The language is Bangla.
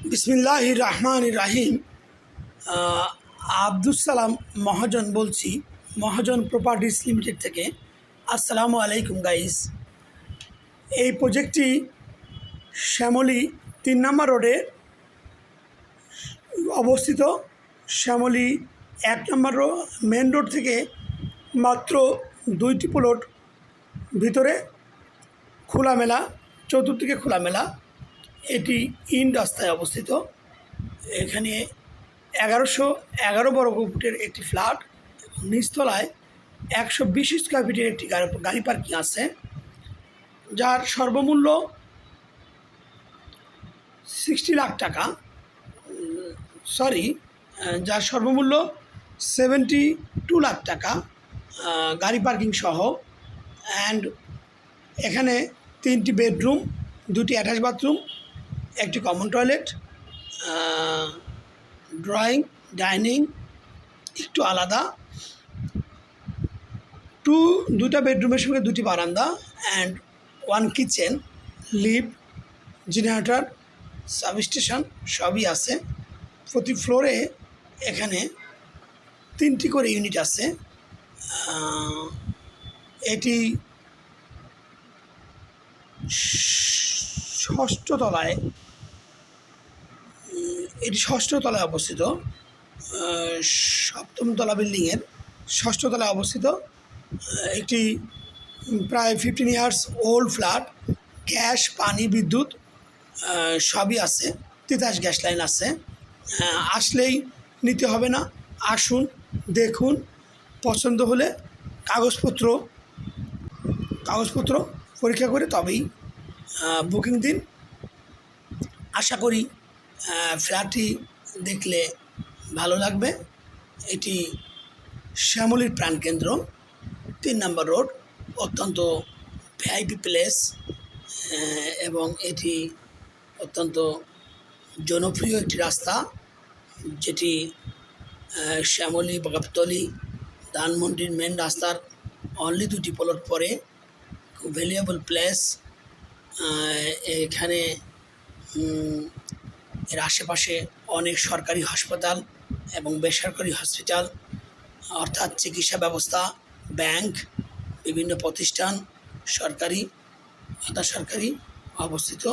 বিসমিল্লাহির রহমানির রাহিম। আব্দুস সালাম মহাজন বলছি, মহাজন প্রপার্টিস লিমিটেড থেকে। আসসালামু আলাইকুম গাইস। এই প্রজেক্টটি শ্যামলী 3 নম্বর রোডে অবস্থিত। শ্যামলী 1 নম্বর মেন রোড থেকে মাত্র 2টি প্লট ভিতরে খোলামেলা, চতুর্দিকে খোলামেলা। এটি ইন রাস্তায় অবস্থিত। এখানে 1111 বর্গফুটের একটি ফ্ল্যাট এবং নিচতলায় 120 স্কোয়ার ফিটের একটি গাড়ি পার্কিং আছে, যার সর্বমূল্য 60 লাখ টাকা। যার সর্বমূল্য 72 লাখ টাকা গাড়ি পার্কিং সহ। অ্যান্ড এখানে 3টি বেডরুম, 2টি অ্যাটাচ বাথরুম, একটি কমন টয়লেট, ড্রয়িং, ডাইনিং একটু আলাদা, দুটা বেডরুমের সঙ্গে 2টি বারান্দা and 1 kitchen, lift, generator, substation সবই আছে। প্রতি ফ্লোরে এখানে 3টি করে ইউনিট আছে। এটি ষষ্ঠ তলায় অবস্থিত। 7ম তলা বিল্ডিংয়ের 6ষ্ঠ তলায় অবস্থিত। একটি প্রায় 15 ইয়ার্স ওল্ড ফ্ল্যাট। গ্যাস, পানি, বিদ্যুৎ সবই আছে। তিতাস গ্যাস লাইন আছে। আসলেই নিতে হবে না, আসুন, দেখুন, পছন্দ হলে কাগজপত্র পরীক্ষা করে তবেই বুকিং দিন। আশা করি ফ্ল্যাটটি দেখলে ভালো লাগবে। এটি শ্যামলীর প্রাণকেন্দ্র, 3 নম্বর রোড, অত্যন্ত ভিআইপি প্লেস এবং এটি অত্যন্ত জনপ্রিয় একটি রাস্তা, যেটি শ্যামলী, গাবতলী, ধানমন্ডির মেন রাস্তার অনলি 2টি প্লট পরে। খুব ভ্যালুয়েবল প্লেস। এখানে এর আশেপাশে অনেক সরকারি হাসপাতাল এবং বেসরকারি হসপিটাল, অর্থাৎ চিকিৎসা ব্যবস্থা, ব্যাংক, বিভিন্ন প্রতিষ্ঠান, সরকারি, আধা সরকারি অবস্থিত।